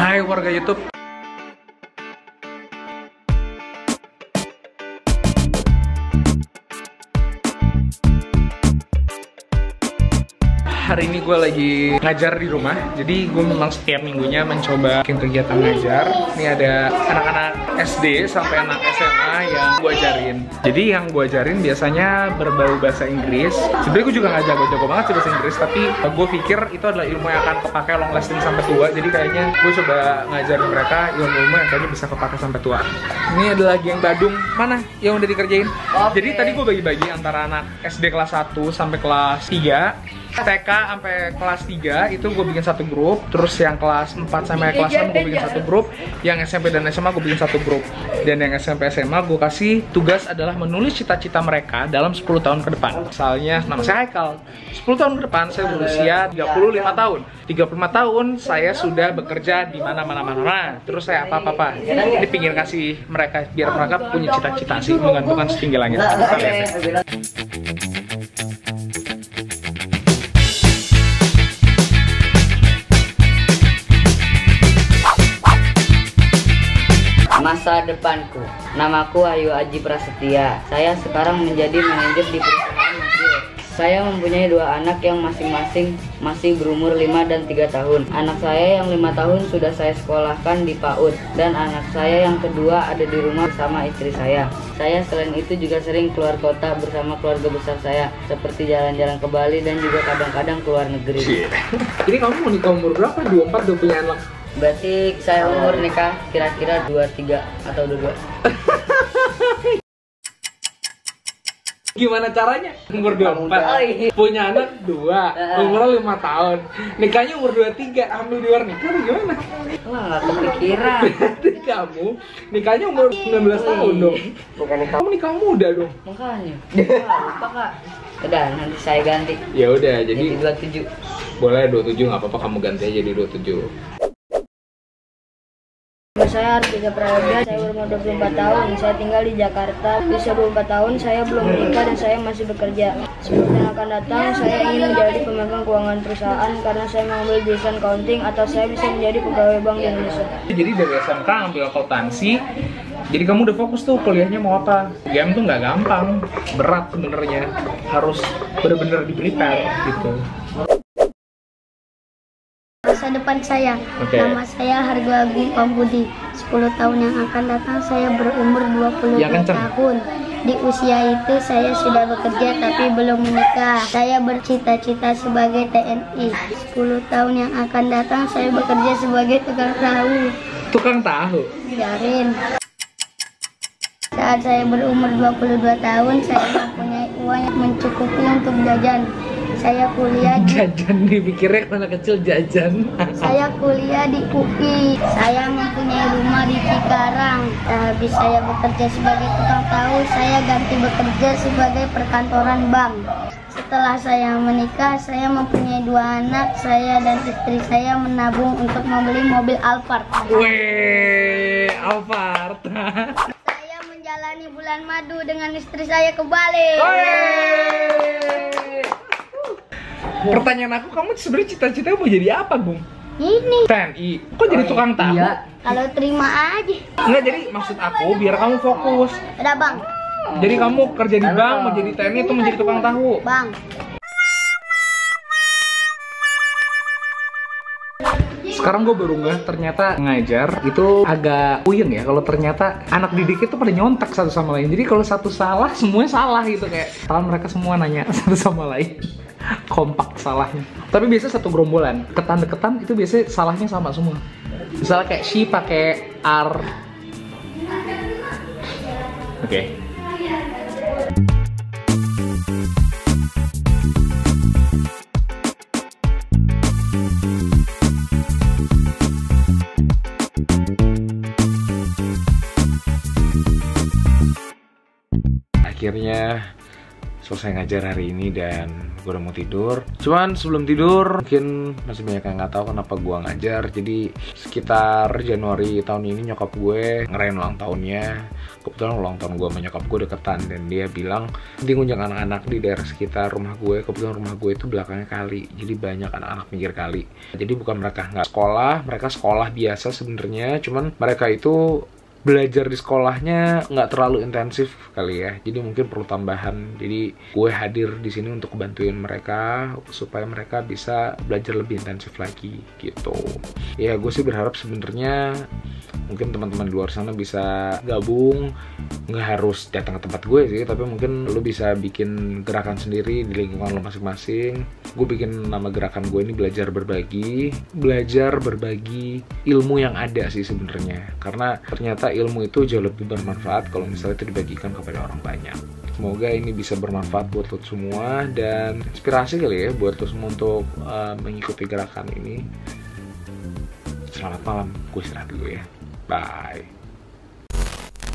Hai warga YouTube. Hari ini gue lagi ngajar di rumah, jadi gue memang setiap minggunya mencoba bikin kegiatan ngajar. Ini ada anak-anak SD sampai anak SMA yang gue ajarin. Jadi yang gue ajarin biasanya berbau bahasa Inggris. Sebenarnya gue juga nggak jago-jago banget sih bahasa Inggris, tapi gue pikir itu adalah ilmu yang akan kepake long lasting sampai tua. Jadi kayaknya gue coba ngajarin mereka ilmu-ilmu yang kayaknya bisa kepake sampai tua. Ini ada lagi yang Badung, mana yang udah dikerjain? Jadi tadi gue bagi-bagi antara anak SD kelas 1 sampai kelas 3. TK sampai kelas 3 itu gue bikin satu grup, terus yang kelas 4 sampai kelas 6 gue bikin satu grup, yang SMP dan SMA gue bikin satu grup, dan yang SMP SMA gue kasih tugas adalah menulis cita-cita mereka dalam 10 tahun ke depan. Misalnya nama saya Haikal, 10 tahun ke depan saya berusia 35 tahun, 35 tahun saya sudah bekerja di mana-mana, terus saya apa-apa. Ini pingin kasih mereka biar mereka punya cita-cita sih, menggantungkan setinggi langit. Masa depanku. Namaku Ayu Aji Prasetya. Saya sekarang menjadi manajer di perusahaan mobil. Saya mempunyai 2 anak yang masing-masing masih berumur 5 dan 3 tahun. Anak saya yang 5 tahun sudah saya sekolahkan di PAUD, dan anak saya yang kedua ada di rumah bersama istri saya. Saya selain itu juga sering keluar kota bersama keluarga besar saya, seperti jalan-jalan ke Bali dan juga kadang-kadang keluar negeri. Jadi kamu mau nikah umur berapa? 24 udah punya anak? Berarti saya umur nikah kira-kira 23 atau 22. Gimana caranya? Umur 24, punya anak 2, umur 5 tahun, nikahnya umur 23, ambil di luar nikah atau gimana? Wah, nggak kepikiran. Berarti kamu nikahnya umur 19 tahun dong? Bukan nikah. Kamu nikah muda dong? Makanya. Lupa kak. Udah, nanti saya ganti. Ya udah, jadi 27. boleh 27, nggak apa-apa, kamu ganti aja jadi 27. Saya Artika Prayoga, saya berumur 24 tahun, saya tinggal di Jakarta. Usia 24 tahun, saya belum menikah dan saya masih bekerja. Seperti yang akan datang, saya ingin menjadi pemegang keuangan perusahaan karena saya mengambil jurusan accounting, atau saya bisa menjadi pegawai bank di Indonesia. Jadi dari SMK ambil akuntansi, jadi kamu udah fokus tuh kuliahnya mau apa. Game tuh nggak gampang, berat sebenarnya, harus bener-bener di-prepare gitu. Masa depan saya, nama saya Hargo Agung Pambudi. 10 tahun yang akan datang saya berumur 22 tahun. Di usia itu saya sudah bekerja tapi belum menikah. Saya bercita-cita sebagai TNI. 10 tahun yang akan datang saya bekerja sebagai tukang tahu. Tukang tahu? Jarin. Saat saya berumur 22 tahun, saya mempunyai uang yang mencukupi untuk jajan. Saya kuliah di... Jajan, dipikirnya anak kecil jajan. Saya kuliah di UI. Saya mempunyai rumah di Cikarang. Habis saya bekerja sebagai tukang tahu, saya ganti bekerja sebagai perkantoran bank. Setelah saya menikah, saya mempunyai 2 anak. Saya dan istri saya menabung untuk membeli mobil Alphard. Weh, Alphard. Saya menjalani bulan madu dengan istri saya ke Bali. Pertanyaan aku, kamu sebenarnya cita-cita mau jadi apa, Bung? Ini TNI. Kok jadi tukang tahu? Iya. kalau terima aja. Enggak, jadi maksud aku biar kamu fokus. Ada bang, Jadi kamu kerja di bank, mau jadi TNI itu menjadi tukang tahu. bang. Sekarang gue baru nggak, ternyata ngajar itu agak puyeng ya. Kalau ternyata anak didik itu pada nyontek satu sama lain. Jadi kalau satu salah, semuanya salah gitu. Kayak tahun mereka semua nanya satu sama lain. Kompak salahnya. Tapi biasanya satu gerombolan, ketan-ketan itu biasanya salahnya sama semua. Misalnya kayak she pakai R. Oke. Akhirnya selesai ngajar hari ini dan gue udah mau tidur. Cuman sebelum tidur mungkin masih banyak yang nggak tahu kenapa gue ngajar. Jadi sekitar Januari tahun ini nyokap gue ngerayain ulang tahunnya. Kebetulan ulang tahun gue sama nyokap gue deketan, dan dia bilang nanti ngundang anak-anak di daerah sekitar rumah gue. Kebetulan rumah gue itu belakangnya kali, jadi banyak anak-anak pinggir kali. Jadi bukan mereka nggak sekolah, mereka sekolah biasa sebenarnya, cuman mereka itu belajar di sekolahnya nggak terlalu intensif kali ya, jadi mungkin perlu tambahan. Jadi gue hadir di sini untuk bantuin mereka supaya mereka bisa belajar lebih intensif lagi gitu. Ya gue sih berharap sebenarnya mungkin teman-teman di luar sana bisa gabung, nggak harus datang ke tempat gue sih, tapi mungkin lo bisa bikin gerakan sendiri di lingkungan lo masing-masing. Gue bikin nama gerakan gue ini belajar berbagi ilmu yang ada sih sebenarnya, karena ternyata ilmu itu jauh lebih bermanfaat kalau misalnya itu dibagikan kepada orang banyak. Semoga ini bisa bermanfaat buat lo semua dan inspirasi kali ya buat lo semua untuk mengikuti gerakan ini. Selamat malam, gue istirahat dulu ya. Bye.